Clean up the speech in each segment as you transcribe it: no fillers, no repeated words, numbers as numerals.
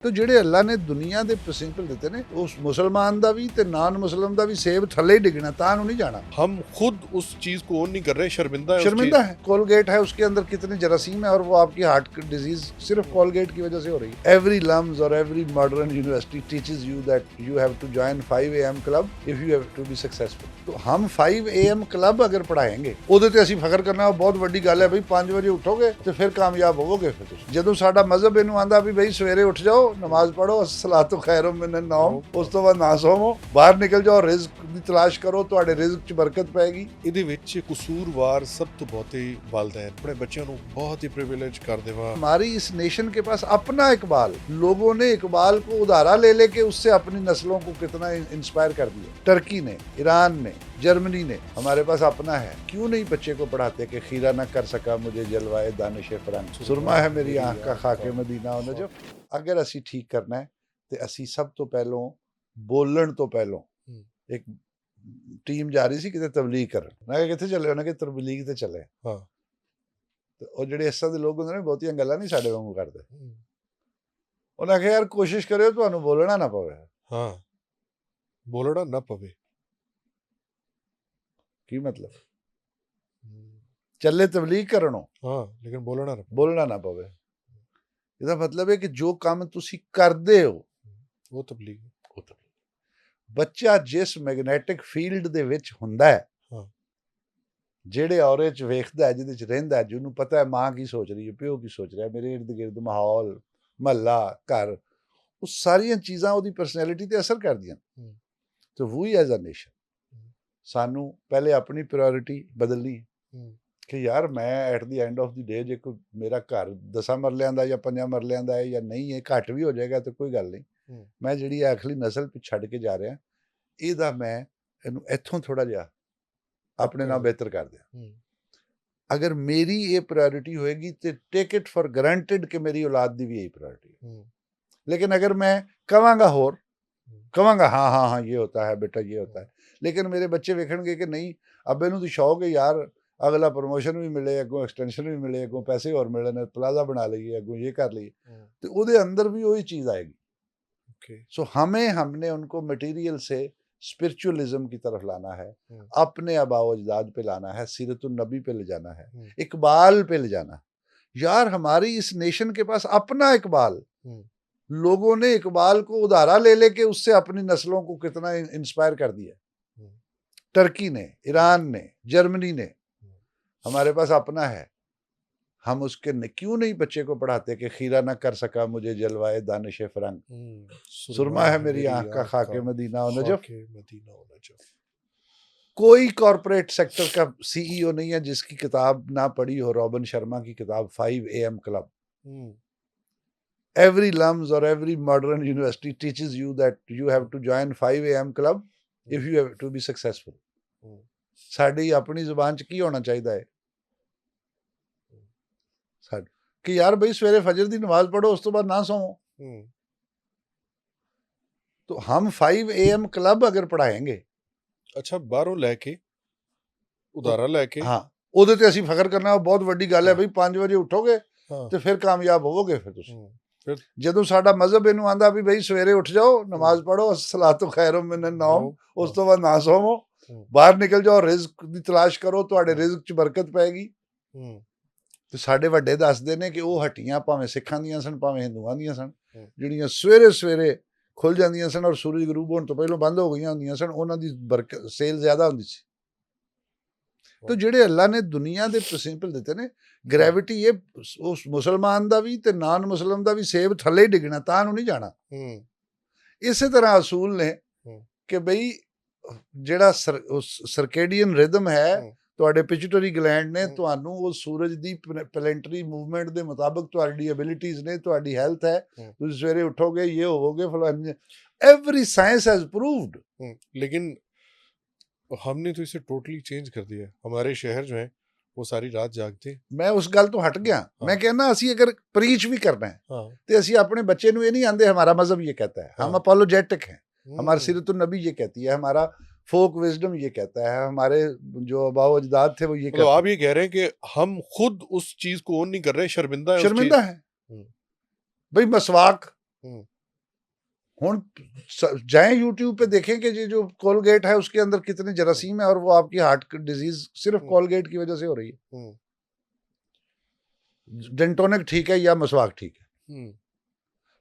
तो ਜਿਹੜੇ ਅੱਲਾ ਨੇ ਦੁਨੀਆ ਦੇ ਪ੍ਰਿੰਸੀਪਲ ਦਿੱਤੇ ਨੇ ਉਸ ਮੁਸਲਮਾਨ ਦਾ ਵੀ ਤੇ ਨਾਨ ਮੁਸਲਮ ਦਾ ਵੀ ਸੇਬ ਥੱਲੇ ਹੀ ਡਿੱਗਣਾ ਤਾਂ ਨੂੰ नहीं जाना। हम खुद उस चीज को ओन नहीं कर रहे, शर्मिंदा है। शर्मिंदा है। कोलगेट है, उसके अंदर कितने जरासीम है और वो आपकी हार्ट डिजीज सिर्फ कोलगेट की वजह से हो रही है। एवरी लम्स और every modern university teaches you that you have to join 5 AM club if you have to be successful. तो हम 5 AM क्लब अगर पढ़ाएंगे ਉਹਦੇ ਤੇ ਅਸੀਂ ਫਖਰ ਕਰਨਾ ਬਹੁਤ ਵੱਡੀ ਗੱਲ ਹੈ ਬਈ 5 ਵਜੇ ਉੱਠੋਗੇ ਤੇ ਫਿਰ ਕਾਮਯਾਬ ਹੋਵੋਗੇ। ਫਿਰ ਤੁਸੀਂ ਜਦੋਂ ਸਾਡਾ ਮਜ਼ਹਬ ਇਹਨੂੰ ਆਂਦਾ ਵੀ ਬਈ ਸਵੇਰੇ ਉੱਠ ਜਾਓ, ਨਮਾਜ਼ ਪੜੋ, ਸਲਾਤੁ ਖੈਰੁਮ ਮਿਨਨ ਨੌਮ, ਉਸ ਤੋਂ ਬਾਅਦ ਨਾ ਸੋਵੋ, ਬਾਹਰ ਨਿਕਲ ਜਾਓ, ਰਿਜ਼ਕ ਦੀ ਤਲਾਸ਼ ਕਰੋ, ਤੁਹਾਡੇ ਰਿਜ਼ਕ 'ਚ ਬਰਕਤ ਪਏਗੀ। ਇਹਦੇ ਵਿੱਚ ਕਸੂਰਵਾਰ ਸਭ ਤੋਂ ਬਹੁਤੇ ਵਾਲਿदैन ਆਪਣੇ ਬੱਚਿਆਂ ਨੂੰ बहुत ही प्रिविलेज कर देवा। हमारी इस नेशन के पास अपना इकबाल, लोगों ने इकबाल को उधारा ले लेके उससे अपनी नस्लों को कितना इंस्पायर कर दिया। टर्की ने, ईरान ने, जर्मनी ने, हमारे पास अपना है। क्यों नहीं बच्चे को पढ़ाते कि खीरा न कर सका मुझे जलवाए दानिश फरंग, सुरमा है मेरी आंख का खाके मदीना होना। जो अगर असी ठीक करना है तो असी सब तो पहलों बोलन तो पहलों एक टीम जा रही सी किते तबलीग कर, मैं किथे चले, उन्हें कि तबलीग ते चले। हाँ, ਤੇ ਉਹ ਜਿਹੜੇ ਇਸ ਤਰ੍ਹਾਂ ਦੇ ਲੋਕ ਹੁੰਦੇ ਨੇ ਬਹੁਤੀਆਂ ਗੱਲਾਂ ਨਹੀਂ ਸਾਡੇ ਵਾਂਗੂ ਕਰਦੇ। ਉਹਨਾਂ ਆਖਿਆ ਯਾਰ ਕੋਸ਼ਿਸ਼ ਕਰਿਓ ਤੁਹਾਨੂੰ ਬੋਲਣਾ ਨਾ ਪਵੇ। ਹਾਂ, ਬੋਲਣਾ ਨਾ ਪਵੇ ਕੀ ਮਤਲਬ? ਚੱਲੇ ਤਬਲੀਗ ਕਰਨੋਂ, ਹਾਂ, ਲੇਕਿਨ ਬੋਲਣਾ ਨਾ ਪਵੇ। ਇਹਦਾ ਮਤਲਬ ਹੈ ਕਿ ਜੋ ਕੰਮ ਤੁਸੀਂ ਕਰਦੇ ਹੋ ਉਹ ਤਬਲੀਗ। ਬੱਚਾ ਜਿਸ ਮੈਗਨੈਟਿਕ ਫੀਲਡ ਦੇ ਵਿੱਚ ਹੁੰਦਾ ਹੈ, ਜਿਹੜੇ ਔਰੇ 'ਚ ਵੇਖਦਾ ਹੈ, ਜਿਹਦੇ 'ਚ ਰਹਿੰਦਾ, ਜਿਹਨੂੰ ਪਤਾ ਹੈ ਮਾਂ ਕੀ ਸੋਚ ਰਹੀ ਹੈ, ਪਿਓ ਕੀ ਸੋਚ ਰਿਹਾ, ਮੇਰੇ ਇਰਦ ਗਿਰਦ ਮਾਹੌਲ, ਮਹੱਲਾ, ਘਰ, ਉਹ ਸਾਰੀਆਂ ਚੀਜ਼ਾਂ ਉਹਦੀ ਪਰਸਨੈਲਿਟੀ ਤੇ ਅਸਰ ਕਰਦੀਆਂ। ਤੇ ਵਹੀ ਐਜ਼ ਅ ਨੇਸ਼ਨ ਸਾਨੂੰ ਪਹਿਲੇ ਆਪਣੀ ਪ੍ਰਾਇੋਰਿਟੀ ਬਦਲਣੀ ਕਿ ਯਾਰ ਮੈਂ at the end of the day ਜੇ ਕੋਈ ਮੇਰਾ ਘਰ 10 ਮਰਲਿਆਂ ਦਾ ਜਾਂ 5 ਮਰਲਿਆਂ ਦਾ ਹੈ ਜਾਂ ਨਹੀਂ ਹੈ, ਘੱਟ ਵੀ ਹੋ ਜਾਏਗਾ ਤਾਂ ਕੋਈ ਗੱਲ ਨਹੀਂ। ਮੈਂ ਜਿਹੜੀ ਅਗਲੀ ਨਸਲ ਪਿੱਛੇ ਛੱਡ ਕੇ ਜਾ ਰਿਹਾ, ਇਹਦਾ ਮੈਂ ਇਹਨੂੰ ਇੱਥੋਂ ਥੋੜ੍ਹਾ ਜਿਹਾ ਆਪਣੇ ਨਾਲ ਬਿਹਤਰ ਕਰ ਦਿਆਂ। ਅਗਰ ਮੇਰੀ ਇਹ ਪ੍ਰਾਇੋਰਿਟੀ ਹੋਏਗੀ ਤੇ ਟੇਕ ਇਟ ਫॉर ਗਰੰਟਡ ਕਿ ਮੇਰੀ ਔਲਾਦ ਦੀ ਵੀ ਇਹੀ ਪ੍ਰਾਇੋਰਿਟੀ। ਲੇਕਿਨ ਅਗਰ ਮੈਂ ਕਵਾਂਗਾ ਹੋਰ ਕਵਾਂਗਾ ਹਾਂ ਹਾਂ ਹਾਂ ਇਹ ਹੋਤਾ ਹੈ ਬੇਟਾ ਇਹ ਹੋਤਾ ਹੈ, ਲੇਕਿਨ ਮੇਰੇ ਬੱਚੇ ਵੇਖਣਗੇ ਕਿ ਨਹੀਂ ਅੱਬੇ ਨੂੰ ਤਾਂ ਸ਼ੌਕ ਹੈ ਯਾਰ ਅਗਲਾ ਪ੍ਰਮੋਸ਼ਨ ਵੀ ਮਿਲੇ, ਅੱਗੋਂ ਐਕਸਟੈਂਸ਼ਨ ਵੀ ਮਿਲੇ, ਅੱਗੋਂ ਪੈਸੇ ਹੋਰ ਮਿਲਣ, ਪਲਾਜ਼ਾ ਬਣਾ ਲਈਏ, ਅੱਗੋਂ ਇਹ ਕਰ ਲਈਏ, ਤੇ ਉਹਦੇ ਅੰਦਰ ਵੀ ਉਹੀ ਚੀਜ਼ आएगी। सो हमने उनको मटेरियल से स्पिरिचुअलिज्म की तरफ लाना है, अपने आबाओ अजदाद पे लाना है, सीरतुन नबी पे ले जाना है, इकबाल पे ले जाना है। यार हमारी इस नेशन के पास अपना इकबाल, लोगों ने इकबाल को उधारा ले लेके उससे अपनी नस्लों को कितना इंस्पायर कर दिया। टर्की ने, ईरान ने, जर्मनी ने, हमारे पास अपना है। हम उसके क्यों नहीं बच्चे को पढ़ाते कि खीरा न कर सका मुझे जलवाए दानिश फरंग, सुरमा है मेरी आंख का खाके मदीना हो नजफ। कोई कॉर्पोरेट सेक्टर का CEO नहीं है जिसकी किताब ना पढ़ी हो रॉबिन शर्मा की किताब 5 AM क्लब। एवरी लम्स और every modern university teaches you that you have to join 5 AM club if you have to be successful. साडी अपनी जुबान च की होना चाहिए है कि यार भाई सवेरे फजर की नमाज पढ़ो, उस तो बाद ना सोवो। तो हम 5 AM क्लब अगर पढ़ाएंगे, अच्छा बाहरों लैके उधारा लैके, हाँ ਉਹਦੇ ਤੇ ਅਸੀਂ ਫਖਰ ਕਰਨਾ ਬਹੁਤ ਵੱਡੀ ਗੱਲ ਹੈ ਬਈ 5 ਵਜੇ ਉੱਠੋਗੇ ਤੇ ਫਿਰ ਕਾਮਯਾਬ ਹੋਵੋਗੇ। ਫਿਰ ਤੁਸੀਂ ਜਦੋਂ ਸਾਡਾ ਮਜ਼ਹਬ ਇਹਨੂੰ ਆਂਦਾ ਵੀ ਬਈ ਸਵੇਰੇ ਉੱਠ ਜਾਓ, ਨਮਾਜ਼ ਪੜੋ, ਸਲਾਤੁ ਖੈਰੁਮ ਮਿਨਨ ਨੌਮ, ਉਸ ਤੋਂ ਬਾਅਦ ਨਾ ਸੋਵੋ, ਬਾਹਰ ਨਿਕਲ ਜਾਓ, ਰਿਜ਼ਕ ਦੀ ਤਲਾਸ਼ ਕਰੋ, ਤੁਹਾਡੇ ਰਿਜ਼ਕ 'ਚ ਬਰਕਤ ਪਏਗੀ। ਤੇ ਸਾਡੇ ਵੱਡੇ ਦੱਸਦੇ ਨੇ ਕਿ ਉਹ ਹੱਟੀਆਂ ਭਾਵੇਂ ਸਿੱਖਾਂ ਦੀਆਂ ਸਨ ਭਾਵੇਂ ਹਿੰਦੂਆਂ ਦੀਆਂ ਸਨ, ਜਿਹੜੀਆਂ ਸਵੇਰੇ ਸਵੇਰੇ ਖੁੱਲ ਜਾਂਦੀਆਂ ਸਨ ਔਰ ਸੂਰਜ ਗਰੂਬ ਹੋਣ ਤੋਂ ਪਹਿਲਾਂ ਬੰਦ ਹੋ ਗਈਆਂ ਹੁੰਦੀਆਂ ਸਨ, ਉਹਨਾਂ ਦੀ ਬਰਕਤ ਸੇਲ ਜ਼ਿਆਦਾ ਹੁੰਦੀ ਸੀ। ਤੇ ਜਿਹੜੇ ਅੱਲਾ ਨੇ ਦੁਨੀਆ ਦੇ ਪ੍ਰਿੰਸੀਪਲ ਦਿੱਤੇ ਨੇ, ਗ੍ਰੈਵਿਟੀ, ਇਹ ਉਸ ਮੁਸਲਮਾਨ ਦਾ ਵੀ ਤੇ ਨਾਨ ਮੁਸਲਮ ਦਾ ਵੀ ਸੇਬ ਥੱਲੇ ਹੀ ਡਿੱਗਣਾ ਤਾਂ ਨੂੰ ਨਹੀਂ ਜਾਣਾ। ਇਸੇ ਤਰ੍ਹਾਂ ਅਸੂਲ ਨੇ ਕਿ ਬਈ ਜਿਹੜਾ ਸਰਕੇਡੀਅਨ ਰਿਦਮ ਹੈ, ਤੁਹਾਡੇ ਪਿਚੂਟਰੀ ਗਲੈਂਡ ਨੇ ਤੁਹਾਨੂੰ ਉਹ ਸੂਰਜ ਦੀ ਪਲੈਨਟਰੀ ਮੂਵਮੈਂਟ ਦੇ ਮੁਤਾਬਕ ਤੁਹਾਡੀ ਐਬਿਲਿਟੀਜ਼ ਨੇ, ਤੁਹਾਡੀ ਹੈਲਥ ਹੈ, ਤੁਸੀਂ ਸਵੇਰੇ ਉਠੋਗੇ ਇਹ ਹੋਵੋਗੇ ਫਲਾਨ, एवरी साइंस हैज प्रूव्ड। लेकिन हमने तो इसे टोटली चेंज कर दिया। हमारे शहर जो है वो सारी रात जागते। मैं उस गल तो हट गया। मैं कहना असी अगर प्रीच भी करना है तो असी अपने बच्चे ਨੂੰ ਇਹ ਨਹੀਂ ਆਂਦੇ हमारा मजहब ये कहता है, हम अपोलोजेटिक हैं, हमारी सीरतुन नबी ये कहती है, हमारा फोक विजडम ये कहता है, हमारे जो आबाओ अजदाद थे वो ये कहते हैं। आप ये कह रहे हैं कि हम खुद उस चीज को ओन नहीं कर रहे, शर्मिंदा है भाई मसवाक हुण जाएं यूट्यूब पे देखें कि ये जो कोलगेट है उसके अंदर कितने जरासीम है और वो आपकी हार्ट डिजीज सिर्फ कोलगेट की वजह से हो रही है। डेंटोनिक ठीक है या मसवाक ठीक है,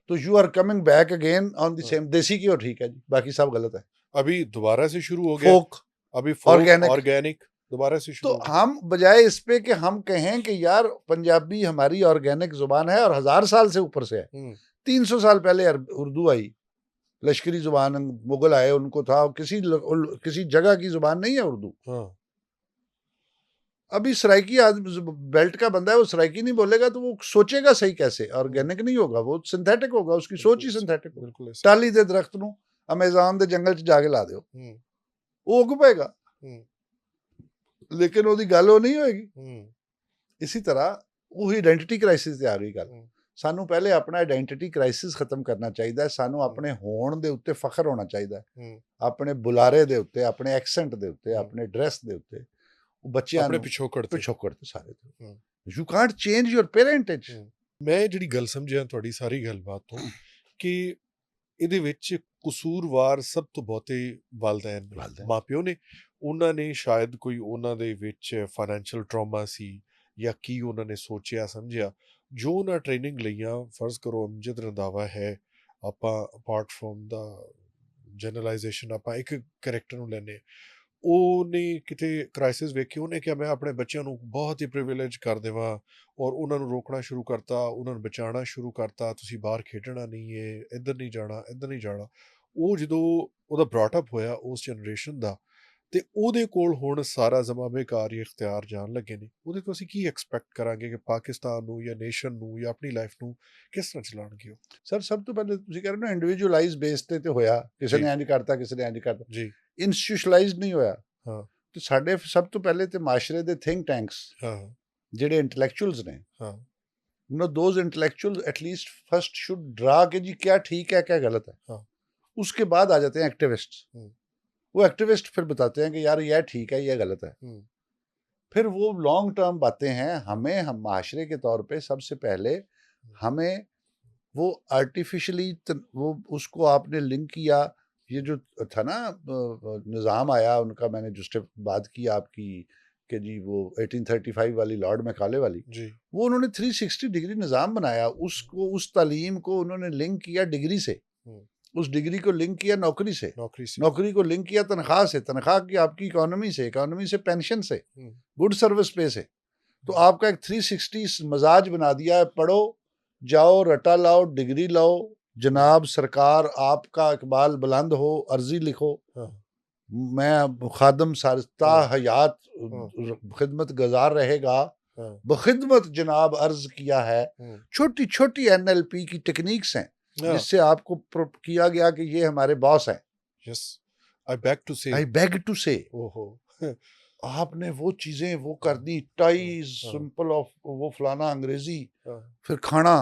तो you are coming back again on the same. देसी घी ठीक है जी, बाकी सब गलत है। अभी दोबारा से शुरू हो गया, फोक, अभी ऑर्गेनिक दोबारा से शुरू तो हम बजाय इस पे कि हम कहें कि यार पंजाबी हमारी ऑर्गेनिक जुबान है और 1000 साल से ऊपर से है, 300 साल पहले उर्दू आई, लश्करी जुबान मुगल आए उनको था, किसी जगह की जुबान नहीं है उर्दू। अभी सराइकी आदमी बेल्ट का बंदा है, वो सराइकी नहीं बोलेगा तो वो सोचेगा सही कैसे? ऑर्गेनिक नहीं होगा, वो सिंथेटिक होगा, उसकी सोच ही सिंथेटिक होगी। टाली दे दरख्त नूं अमेज़न दे जंगल च जाके ला दिओ, वो उग पेगा, लेकिन ਉਹਦੀ ਗੱਲ ਉਹ ਨਹੀਂ ਹੋਏਗੀ। इसी तरह वही आइडेंटिटी क्राइसिस ਤੇ ਆ ਰਹੀ ਗੱਲ। ਸਾਨੂੰ ਪਹਿਲੇ ਆਪਣਾ ਆइडेंटिटी क्राइसिस ਖਤਮ ਕਰਨਾ ਚਾਹੀਦਾ ਹੈ। ਸਾਨੂੰ ਆਪਣੇ ਹੋਣ ਦੇ ਉੱਤੇ ਫਖਰ ਹੋਣਾ ਚਾਹੀਦਾ ਹੈ, ਆਪਣੇ ਬੁਲਾਰੇ ਦੇ ਉੱਤੇ, ਆਪਣੇ ਐਕਸੈਂਟ ਦੇ ਉੱਤੇ, ਆਪਣੇ ਡਰੈਸ ਦੇ ਉੱਤੇ। ਬੱਚਿਆਂ ਆਪਣੇ ਨੂੰ ਪਿਛੋਕੜ ਤੇ ਸਾਰੇ ਯੂ ਕਾਂਟ ਚੇਂਜ ਯੂਰ ਪੇਰੈਂਟੇਜ। ਮੈਂ ਜਿਹੜੀ ਗੱਲ ਸਮਝਿਆ ਤੁਹਾਡੀ ਸਾਰੀ ਗੱਲਬਾਤ ਤੋਂ ਕਿ ਇਹਦੇ ਵਿੱਚ ਕਸੂਰਵਾਰ ਸਭ ਤੋਂ ਬਹੁਤੇ ਵਾਲਿदैन ਮਾਪਿਓ ਨੇ। ਉਹਨਾਂ ਨੇ ਸ਼ਾਇਦ ਕੋਈ ਉਹਨਾਂ ਦੇ ਵਿੱਚ ਫਾਈਨੈਂਸ਼ੀਅਲ ਟਰਾਮਾ ਸੀ ਜਾਂ ਕੀ ਉਹਨਾਂ ਨੇ ਸੋਚਿਆ ਸਮਝਿਆ, ਜੋ ਉਹਨਾਂ ਟ੍ਰੇਨਿੰਗ ਲਈਆਂ। ਫਰਜ਼ ਕਰੋ ਅਮਜਦ ਰੰਧਾਵਾ ਹੈ, ਆਪਾਂ ਅਪਾਰਟ ਫਰੋਮ ਦਾ ਜਨਰਲਾਈਜੇਸ਼ਨ ਆਪਾਂ ਇੱਕ ਕਰੈਕਟਰ ਨੂੰ ਲੈਂਦੇ, ਉਹਨੇ ਕਿਤੇ ਕ੍ਰਾਈਸਿਸ ਵੇਖੀ, ਉਹਨੇ ਕਿਹਾ ਮੈਂ ਆਪਣੇ ਬੱਚਿਆਂ ਨੂੰ ਬਹੁਤ ਹੀ ਪ੍ਰਿਵਿਲੇਜ ਕਰ ਦੇਵਾਂ ਔਰ ਉਹਨਾਂ ਨੂੰ ਰੋਕਣਾ ਸ਼ੁਰੂ ਕਰਤਾ, ਉਹਨਾਂ ਨੂੰ ਬਚਾਉਣਾ ਸ਼ੁਰੂ ਕਰਤਾ, ਤੁਸੀਂ ਬਾਹਰ ਖੇਡਣਾ ਨਹੀਂ ਹੈ, ਇੱਧਰ ਨਹੀਂ ਜਾਣਾ, ਇੱਧਰ ਨਹੀਂ ਜਾਣਾ। ਉਹ ਜਦੋਂ ਉਹਦਾ ਬ੍ਰੌਟਅਪ ਹੋਇਆ ਉਸ ਜਨਰੇਸ਼ਨ ਦਾ, ਤੇ ਉਹਦੇ ਕੋਲ ਹੁਣ ਸਾਰਾ ਜ਼ਮਾਬੇਕਾਰੀ ਇਖਤਿਆਰ ਜਾਣ ਲੱਗੇ ਨੇ। ਉਹਦੇ ਤੋਂ ਅਸੀਂ ਕੀ ਐਕਸਪੈਕਟ ਕਰਾਂਗੇ ਕਿ ਪਾਕਿਸਤਾਨ ਨੂੰ ਜਾਂ ਨੇਸ਼ਨ ਨੂੰ ਜਾਂ ਆਪਣੀ ਲਾਈਫ ਨੂੰ ਕਿਸ ਤਰ੍ਹਾਂ ਚਲਾਉਣਗੇ ਉਹ? ਸਰ ਸਭ ਤੋਂ ਪਹਿਲੇ ਤੁਸੀਂ ਕਹਿ ਰਹੇ ਹੋ ਇੰਡੀਵਿਜੂਅਲਾਈਜ਼ ਬੇਸ ਤੇ ਹੋਇਆ, ਕਿਸੇ ਨੇ ਇੰਜ ਕਰਤਾ, ਕਿਸੇ ਨੇ ਇੰਜ ਕਰਤਾ ਜੀ, ਇੰਸਟੀਟਿਊਸ਼ਨਲਾਈਜ਼ਡ ਨਹੀਂ ਹੋਇਆ। ਹਾਂ, ਤੇ ਸਾਡੇ ਸਭ ਤੋਂ ਪਹਿਲੇ ਤੇ ਮਾਸ਼ਰੇ ਦੇ ਥਿੰਕ ਟੈਂਕਸ, ਹਾਂ, ਜਿਹੜੇ ਇੰਟੈਲੈਕਚੁਅਲਸ ਨੇ, ਹਾਂ, know those intellectual at least first should draw के जी क्या ठीक है क्या गलत है। हाँ। उसके बाद आ जाते हैं एक्टिविस्ट। वो एक्टिविस्ट फिर बताते हैं कि यार यह ठीक है, यह गलत है। फिर वो लॉन्ग टर्म बातें हैं। हम माशरे के तौर पे सबसे पहले हमें वो आर्टिफिशियली वो उसको आपने लिंक किया। ये जो था ना निज़ाम आया उनका, मैंने जो बात की आपकी कि जी वो 1835 वाली लॉर्ड मैकाले वाली जी, वो उन्होंने 360 डिग्री निज़ाम बनाया। उसको उस तालीम को उन्होंने लिंक किया डिग्री से, उस डिग्री को लिंक किया नौकरी से, नौकरी को लिंक किया तनख्वाह से, तनख्वाह की आपकी इकोनॉमी से पेंशन से, गुड सर्विस पे से। तो आपका एक 360 मजाज बना दिया है। पढ़ो, जाओ, रटा लाओ, डिग्री लाओ, जनाब सरकार आपका इकबाल बुलंद हो, अर्जी लिखो, मैं खादम सारता हयात खिदमत गुजार रहेगा, बखिदमत जनाब अर्ज किया है। छोटी छोटी NLP की टेक्निक्स हैं जिससे आपको किया गया कि ये हमारे बॉस हैं। यस, आई बेग टू से ओहो आपने वो चीजें वो कर दी, टाई सिंपल ऑफ वो फलाना अंग्रेजी, फिर खाना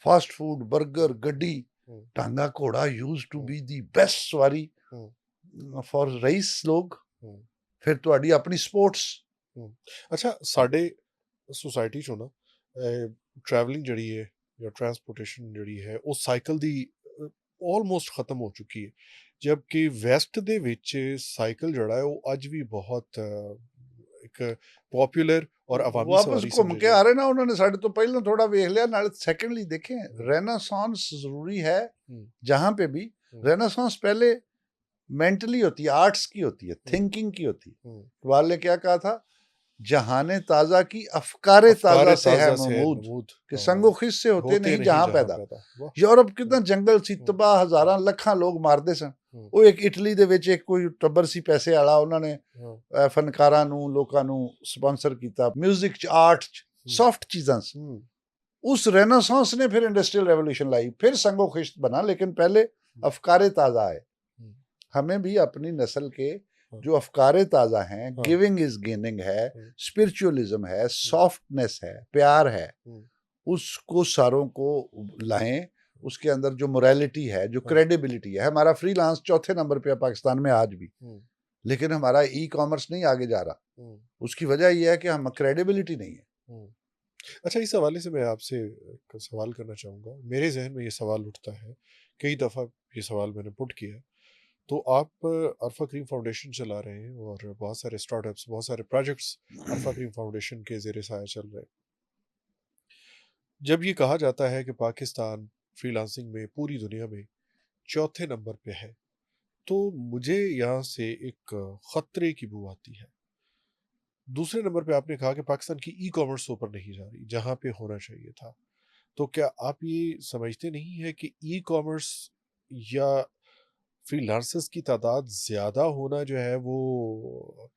फास्ट फूड, बर्गर, गड्डी, टांगा घोड़ा use to be the best सवारी फॉर रईस लोग, फिर ਤੁਹਾਡੀ ਆਪਣੀ ਸਪੋਰਟਸ। ਅੱਛਾ, ਸਾਡੇ ਸੋਸਾਇਟੀ ਚੋਂ ਨਾ ਟਰੈਵਲਿੰਗ ਜਿਹੜੀ ਹੈ ਜਾਂ ਟਰਾਂਸਪੋਰਟੇਸ਼ਨ ਜਿਹੜੀ ਹੈ ਉਹ ਸਾਈਕਲ ਦੀ ਆਲਮੋਸਟ ਖਤਮ ਹੋ ਚੁੱਕੀ ਹੈ, ਜਦਕਿ ਵੈਸਟ ਦੇ ਵਿੱਚ ਸਾਈਕਲ ਜਿਹੜਾ ਹੈ ਉਹ ਅੱਜ ਵੀ ਬਹੁਤ ਇੱਕ ਪਪੂਲਰ ਔਰ ਆਵਾਮੀ ਵਾਪਸ ਘੁੰਮ ਕੇ ਆ ਰਹੇ ਨਾ। ਉਹਨਾਂ ਨੇ ਸਾਡੇ ਤੋਂ ਪਹਿਲਾਂ ਥੋੜਾ ਵੇਖ ਲਿਆ, ਨਾਲ सेकेंडली देखें रेनेसांस जरूरी है। जहाँ पे भी रेनेसांस पहले मेंटली होती है, आर्ट्स की होती है, थिंकिंग की होती है। इकबाल ने क्या कहा था, जहाने ताजा की अफकारे ताजा से है महमूद कि संगो खिस से होते नहीं जहां पैदा। यूरोप कितना जंगल सी, तबाह हजारां लखां लोग मारदे सन। ਉਹ ਇੱਕ ਇਟਲੀ ਦੇ ਵਿੱਚ ਇੱਕ ਕੋਈ ਟੱਬਰ ਸੀ ਪੈਸੇ ਵਾਲਾ, ਉਹਨਾਂ ਨੇ ਫਨਕਾਰਾਂ ਨੂੰ ਲੋਕਾਂ ਨੂੰ ਸਪਾਂਸਰ ਕੀਤਾ, ਮਿਊਜ਼ਿਕ ਚ, ਆਰਟ ਚ, ਸੌਫਟ ਚੀਜ਼ਾਂ ਸੀ। उस रेनेसांस ने फिर इंडस्ट्रियल रेवोल्यूशन लाई, फिर संगो खिश्त बना, लेकिन पहले अफकारे ताजा आए। हमें भी अपनी नस्ल के जो अफकारे ताज़ा हैं, गिविंग इज गेनिंग है, स्पिरिचुअलिज्म है, सॉफ्टनेस है, प्यार है, उसको सारों को लाएं। उसके अंदर जो मोरालिटी है, जो क्रेडिबिलिटी है। हमारा फ्रीलांस चौथे नंबर पे है पाकिस्तान में आज भी, लेकिन हमारा ई-कॉमर्स नहीं आगे जा रहा। उसकी वजह यह है कि हम क्रेडिबिलिटी नहीं है। अच्छा, इस हवाले से मैं आपसे सवाल करना चाहूँगा। मेरे जहन में ये सवाल उठता है, कई दफ़ा ये सवाल मैंने पुट किया। तो आप अरफा करीम फाउंडेशन चला रहे हैं और बहुत सारे स्टार्टअप्स, बहुत सारे प्रोजेक्ट्स अरफा करीम फाउंडेशन के ज़ेर साया चल रहे हैं। जब ये कहा जाता है कि पाकिस्तान फ्रीलांसिंग में पूरी दुनिया में चौथे नंबर पे है, तो मुझे यहाँ से एक ख़तरे की बू आती है। दूसरे नंबर पे आपने कहा कि पाकिस्तान की ई कॉमर्स ऊपर नहीं जा रही जहाँ पे होना चाहिए था। तो क्या आप ये समझते नहीं है कि ई कॉमर्स या फ्रीलांसर्स की तादाद ज़्यादा होना जो है वो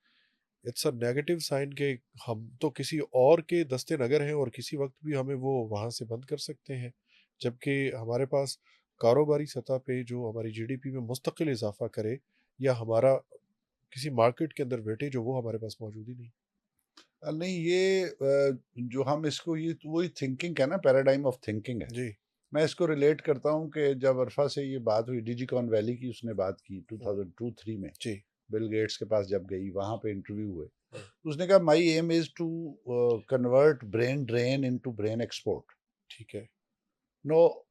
इट्स अ नेगेटिव साइन के हम तो किसी और के दस्ते नगर हैं और किसी वक्त भी हमें वो वहाँ से बंद कर सकते हैं, जबकि हमारे पास कारोबारी सतह पे जो हमारी जीडीपी में मुस्तकिल इजाफा करे या हमारा किसी मार्केट के अंदर बैठे जो वो हमारे पास मौजूद ही नहीं। नहीं, ये जो हम इसको, ये तो वही थिंकिंग है ना, पैराडाइम ऑफ थिंकिंग है। जी। मैं इसको रिलेट करता हूँ कि जब अरफा से ये बात हुई, डिजिकॉन वैली की उसने बात की 2002-3 में, जी। बिल गेट्स के पास जब गई, वहाँ पे इंटरव्यू हुए, उसने कहा my aim is to convert brain drain into brain export. ठीक है। नो,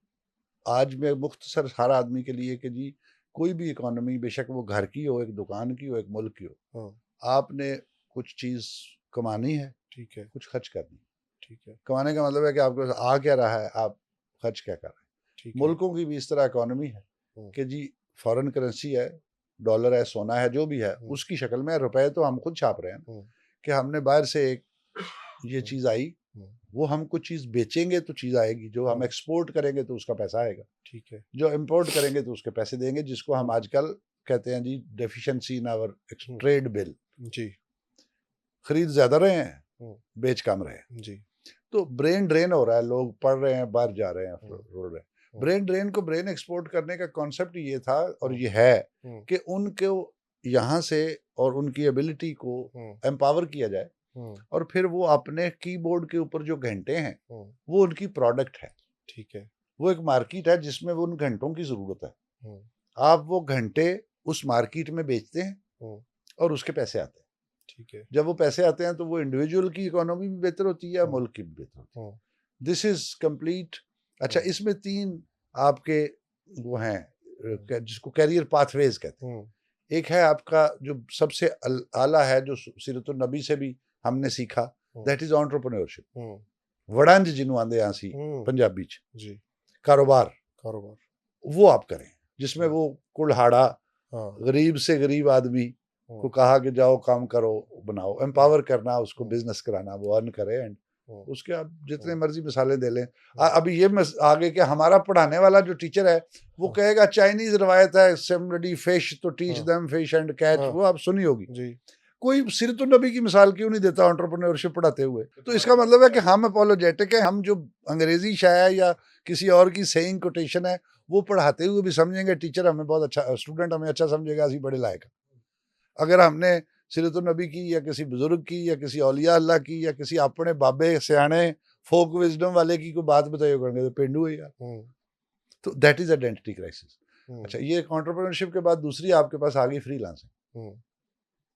आज मैं मुख्तसर हर आदमी के लिए कि जी कोई भी इकोनॉमी, बेशक वो घर की हो, एक दुकान की हो, एक मुल्क की हो, आपने कुछ चीज़ कमानी है, ठीक है। कुछ खर्च करनी। ठीक है। कमाने का मतलब है कि आपके पास आ क्या रहा है, आप खर्च क्या कर रहे हैं। ठीक है। मुल्कों की भी इस तरह इकोनॉमी है कि जी फॉरेन करेंसी है, डॉलर है, सोना है, जो भी है उसकी शक्ल में, रुपए तो हम खुद छाप रहे हैं कि हमने बाहर से एक ये चीज़ आई, वो हम कुछ चीज़ बेचेंगे तो चीज़ आएगी, जो हम एक्सपोर्ट करेंगे तो उसका पैसा आएगा। ठीक है। जो इंपोर्ट करेंगे तो उसके पैसे देंगे, जिसको हम आजकल कहते हैं जी deficiency in our trade bill. जी। खरीद ज्यादा रहे हैं, बेच कम रहे हैं। जी। तो ब्रेन ड्रेन हो रहा है, लोग पढ़ रहे हैं, बाहर जा रहे हैं, रोड रहे हैं। ब्रेन ड्रेन को ब्रेन एक्सपोर्ट करने का कॉन्सेप्ट ये था और ये है कि उनको यहाँ से और उनकी एबिलिटी को एम्पावर किया जाए और फिर वो अपने कीबोर्ड के ऊपर जो घंटे हैं वो उनकी प्रोडक्ट है। ठीक है। वो एक मार्केट है जिसमें वो उन घंटों की जरूरत है। आप वो घंटे उस मार्केट में बेचते हैं और उसके पैसे आते हैं। ठीक है। जब वो पैसे आते हैं तो वो इंडिविजुअल की इकोनॉमी भी बेहतर होती है, मुल्क की भी बेहतर होती है। This is complete. अच्छा, इसमें 3 आपके वो हैं जिसको कैरियर पाथवेज कहते हैं। एक है आपका जो सबसे आला है, जो सीरतुन नबी से भी हमने सीखा, दैट इज एंटरप्रेन्योरशिप। वड़ंज जिन्हों आंदे आसी पंजाबी च जी। कारोबार वो आप करें, जिसमें वो कुल्हाड़ा गरीब से गरीब आदमी को कहा कि जाओ काम करो, बनाओ, एम्पावर करना, उसको बिजनेस कराना, वो अर्न करे एंड उसके आप जितने मर्जी मिसालें दे लें। अभी ये आगे के हमारा पढ़ाने वाला जो टीचर है वो कहेगा चाइनीज रवायत है, समबडी फिश तो teach them fish and catch, वो आप सुनी होगी जी। कोई सीरतुन नबी की मिसाल क्यों नहीं देता एंटरप्रेन्योरशिप पढ़ाते हुए? तो इसका मतलब है कि हम अपोलोजेटिक है, हम जो अंग्रेजी शायर या किसी और की सेइंग कोटेशन है वो पढ़ाते हुए भी समझेंगे, टीचर हमें बहुत अच्छा, स्टूडेंट हमें अच्छा समझेगा, असि बड़े लायक। अगर हमने सीरतुन नबी की या किसी बुजुर्ग की या किसी औलिया अल्लाह की या किसी अपने बाबे सियाने फोक विजडम वाले की कोई बात बताइए करेंगे तो पेंडू है यार। तो दैट इज आइडेंटिटी क्राइसिस। अच्छा, ये एंटरप्रेन्योरशिप के बाद दूसरी आपके पास आ गई फ्रीलांसिंग,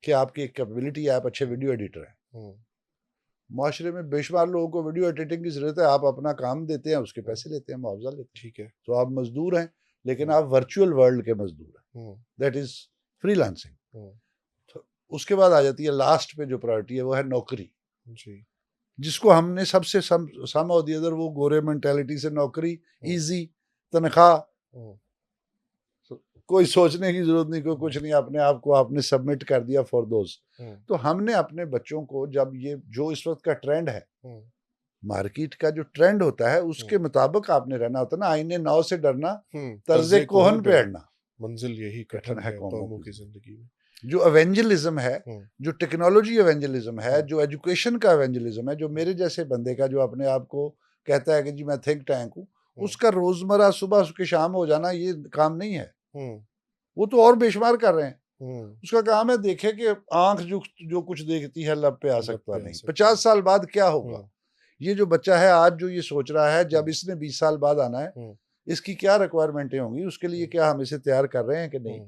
कि आपकी एक कैपेबिलिटी है, आप अच्छे वीडियो एडिटर हैं। माशरे में बेशुमार लोगों को वीडियो एडिटिंग की जरूरत है, आप अपना काम देते हैं, उसके पैसे लेते हैं, मुआवजा लेते हैं। ठीक है, तो आप मजदूर हैं, लेकिन आप वर्चुअल वर्ल्ड के मजदूर हैं। That is freelancing. तो उसके बाद आ जाती है लास्ट पे जो प्रायोरिटी है, वो है नौकरी जी, जिसको हमने सबसे सम ऑफ द अदर, वो गोरे मेंटालिटी से नौकरी, इजी, तनख्वाह, कोई सोचने की जरूरत नहीं, कोई कुछ नहीं, अपने आप को आपने सबमिट कर दिया फॉर दोज। तो हमने अपने बच्चों को, जब ये जो इस वक्त का ट्रेंड है, मार्केट का जो ट्रेंड होता है उसके मुताबिक आपने रहना होता है ना। आईने 9 से डरना, तर्जे कोहन पे अड़ना, मंजिल यही कठिन है कौमों की जिंदगी में। जो एवेंजलिज्म है, जो टेक्नोलॉजी एवेंजलिज्म है, जो एजुकेशन का एवेंजलिज्म है, जो मेरे जैसे बंदे का जो अपने आप को कहता है कि जी मैं थिंक टैंक हूँ, उसका रोजमर्रा सुबह के शाम हो जाना ये काम नहीं है। वो तो और बेशुमार कर रहे हैं। उसका काम है देखे कि आंख जो कुछ देखती है लब पे आ सकता नहीं। 50 साल बाद क्या होगा? ये जो बच्चा है आज जो ये सोच रहा है, जब इसने 20 साल बाद आना है, इसकी क्या रिक्वायरमेंटें होंगी, उसके लिए क्या हम इसे तैयार कर रहे हैं कि नहीं?